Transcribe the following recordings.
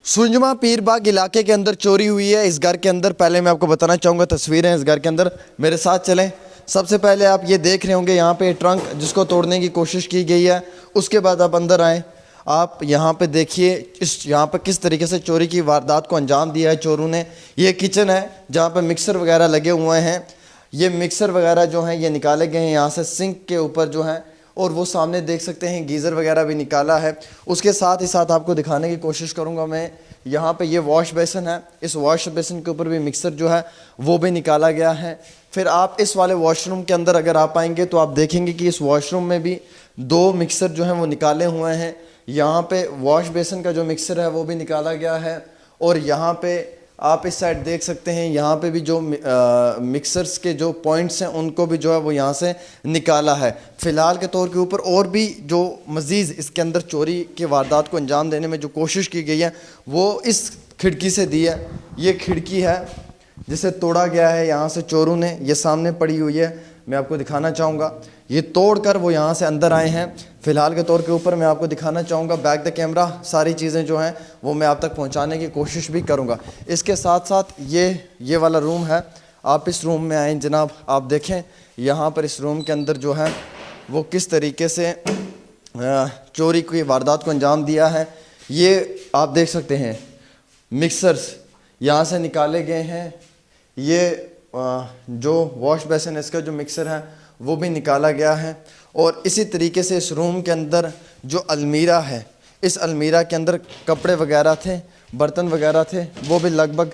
सुंजमा पीर बाग इलाके के अंदर चोरी हुई है। इस घर के अंदर पहले मैं आपको बताना चाहूँगा, तस्वीरें इस घर के अंदर, मेरे साथ चलें। सबसे पहले आप ये देख रहे होंगे यहाँ पे ट्रंक जिसको तोड़ने की कोशिश की गई है। उसके बाद आप अंदर आएँ, आप यहाँ पे देखिए इस यहाँ पे किस तरीके से चोरी की वारदात को अंजाम दिया है चोरों ने। ये किचन है जहाँ पे मिक्सर वगैरह लगे हुए हैं। ये मिक्सर वगैरह जो हैं ये निकाले गए हैं यहाँ से सिंक के ऊपर जो हैं, और वो सामने देख सकते हैं गीज़र वगैरह भी निकाला है। उसके साथ ही साथ आपको दिखाने की कोशिश करूँगा मैं, यहाँ पे ये वॉश बेसिन है, इस वॉश बेसिन के ऊपर भी मिक्सर जो है वो भी निकाला गया है। फिर आप इस वाले वॉशरूम के अंदर अगर आप आएंगे तो आप देखेंगे कि इस वॉशरूम में भी 2 मिक्सर जो हैं वो निकाले हुए हैं। यहाँ पे वॉश बेसिन का जो मिक्सर है वो भी निकाला गया है। और यहाँ पे आप इस साइड देख सकते हैं, यहाँ पे भी जो मिक्सर्स के जो पॉइंट्स हैं उनको भी जो है वो यहाँ से निकाला है। फ़िलहाल के तौर के ऊपर और भी जो मज़ीद इसके अंदर चोरी के वारदात को अंजाम देने में जो कोशिश की गई है वो इस खिड़की से दी है। ये खिड़की है जिसे तोड़ा गया है यहाँ से चोरों ने, ये सामने पड़ी हुई है, मैं आपको दिखाना चाहूँगा। ये तोड़कर वो यहाँ से अंदर आए हैं। फ़िलहाल के तौर के ऊपर मैं आपको दिखाना चाहूँगा बैक द कैमरा, सारी चीज़ें जो हैं वो मैं आप तक पहुँचाने की कोशिश भी करूँगा। इसके साथ साथ ये वाला रूम है, आप इस रूम में आएँ जनाब। आप देखें यहाँ पर इस रूम के अंदर जो है वो किस तरीके से चोरी की वारदात को अंजाम दिया है। ये आप देख सकते हैं मिक्सर्स यहाँ से निकाले गए हैं। ये जो वॉश बेसिन इसका जो मिक्सर है वो भी निकाला गया है। और इसी तरीके से इस रूम के अंदर जो अलमीरा है, इस अलमीरा के अंदर कपड़े वगैरह थे, बर्तन वगैरह थे, वो भी लगभग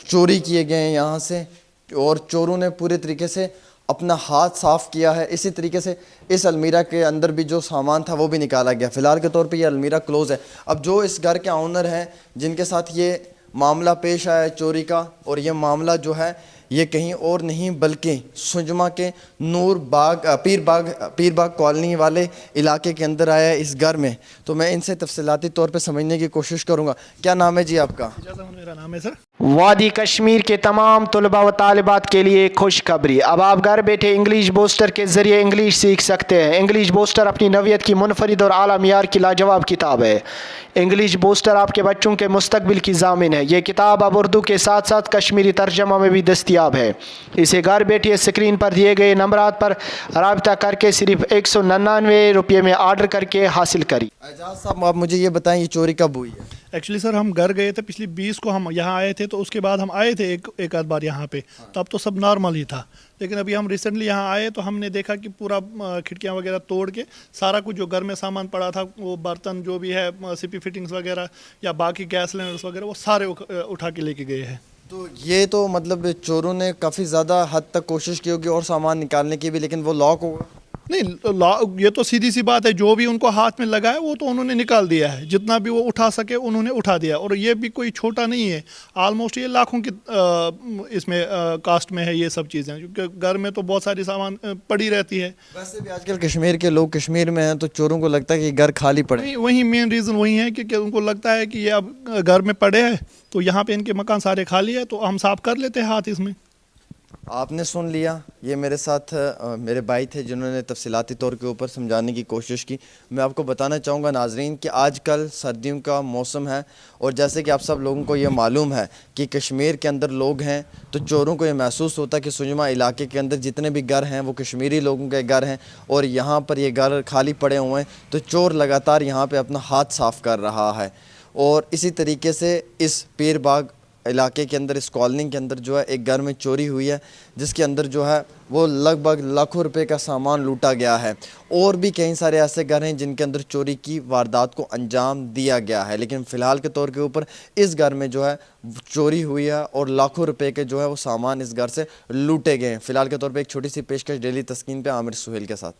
चोरी किए गए हैं यहाँ से। और चोरों ने पूरे तरीके से अपना हाथ साफ़ किया है। इसी तरीके से इस अलमीरा के अंदर भी जो सामान था वो भी निकाला गया। फ़िलहाल के तौर पे ये अलमीरा क्लोज़ है। अब जो इस घर के ऑनर हैं जिनके साथ ये मामला पेश आया है चोरी का, और ये मामला जो है ये कहीं और नहीं बल्कि सुंजमा के नूर बाग पीर बाग कॉलोनी वाले इलाके के अंदर आया है इस घर में। तो मैं इनसे तफसीलाती तौर पे समझने की कोशिश करूँगा। क्या नाम है जी आपका? मेरा नाम है सर। वादी कश्मीर के तमाम तलबा व तालिबात के लिए खुशखबरी, अब आप घर बैठे इंग्लिश बूस्टर के ज़रिए इंग्लिश सीख सकते हैं। इंग्लिश बूस्टर अपनी नौइयत की मुनफरिद और आला मियार की लाजवाब किताब है। इंग्लिश बूस्टर आपके बच्चों के मुस्तकबिल की ज़ामिन है। ये किताब अब उर्दू के साथ साथ कश्मीरी तर्जमा में भी दस्तियाब है। इसे घर बैठे स्क्रीन पर दिए गए नंबरात पर राब्ता करके सिर्फ 199 रुपये में ऑर्डर करके हासिल करी। एजाज साहब आप मुझे ये बताएं, ये चोरी कब हुई है? एक्चुअली सर हम घर गए थे पिछली 20 को, हम यहाँ आए थे, तो उसके बाद हम आए थे एक आध बार यहाँ पे, तब तो सब नॉर्मल ही था। लेकिन अभी हम रिसेंटली यहाँ आए तो हमने देखा कि पूरा खिड़कियाँ वगैरह तोड़ के सारा कुछ जो घर में सामान पड़ा था, वो बर्तन जो भी है, सीपी फिटिंग्स वगैरह या बाकी गैस सिलेंडर्स वगैरह, वो सारे उठा के लेके गए हैं। तो ये तो मतलब चोरों ने काफ़ी ज़्यादा हद तक कोशिश की होगी और सामान निकालने की भी, लेकिन वो लॉक होगा नहीं। ये तो सीधी सी बात है, जो भी उनको हाथ में लगा है वो तो उन्होंने निकाल दिया है, जितना भी वो उठा सके उन्होंने उठा दिया। और ये भी कोई छोटा नहीं है, ऑलमोस्ट ये लाखों की इसमें कास्ट में है ये सब चीज़ें, क्योंकि घर में तो बहुत सारी सामान पड़ी रहती है। वैसे भी आजकल कश्मीर के लोग कश्मीर में हैं तो चोरों को लगता है कि घर खाली पड़े। वही मेन रीज़न वही है कि उनको लगता है कि ये अब घर में पड़े हैं तो यहाँ पे इनके मकान सारे खाली है, तो हम साफ कर लेते हैं हाथ इसमें। आपने सुन लिया, ये मेरे साथ मेरे भाई थे जिन्होंने तफसीलाती तौर के ऊपर समझाने की कोशिश की। मैं आपको बताना चाहूँगा नाजरीन कि आजकल सर्दियों का मौसम है, और जैसे कि आप सब लोगों को ये मालूम है कि कश्मीर के अंदर लोग हैं, तो चोरों को ये महसूस होता है कि सुंजमा इलाके के अंदर जितने भी घर हैं वो कश्मीरी लोगों के घर हैं, और यहाँ पर ये घर खाली पड़े हुए हैं, तो चोर लगातार यहाँ पर अपना हाथ साफ़ कर रहा है। और इसी तरीके से इस पीर बाग इलाके के अंदर, इस कॉलोनी के अंदर जो है एक घर में चोरी हुई है, जिसके अंदर जो है वो लगभग लाखों रुपए का सामान लूटा गया है। और भी कई सारे ऐसे घर हैं जिनके अंदर चोरी की वारदात को अंजाम दिया गया है, लेकिन फ़िलहाल के तौर के ऊपर इस घर में जो है चोरी हुई है और लाखों रुपए के जो है वो सामान इस घर से लूटे गए हैं। फ़िलहाल के तौर पर एक छोटी सी पेशकश डेली तस्कीन पे आमिर सुहेल के साथ।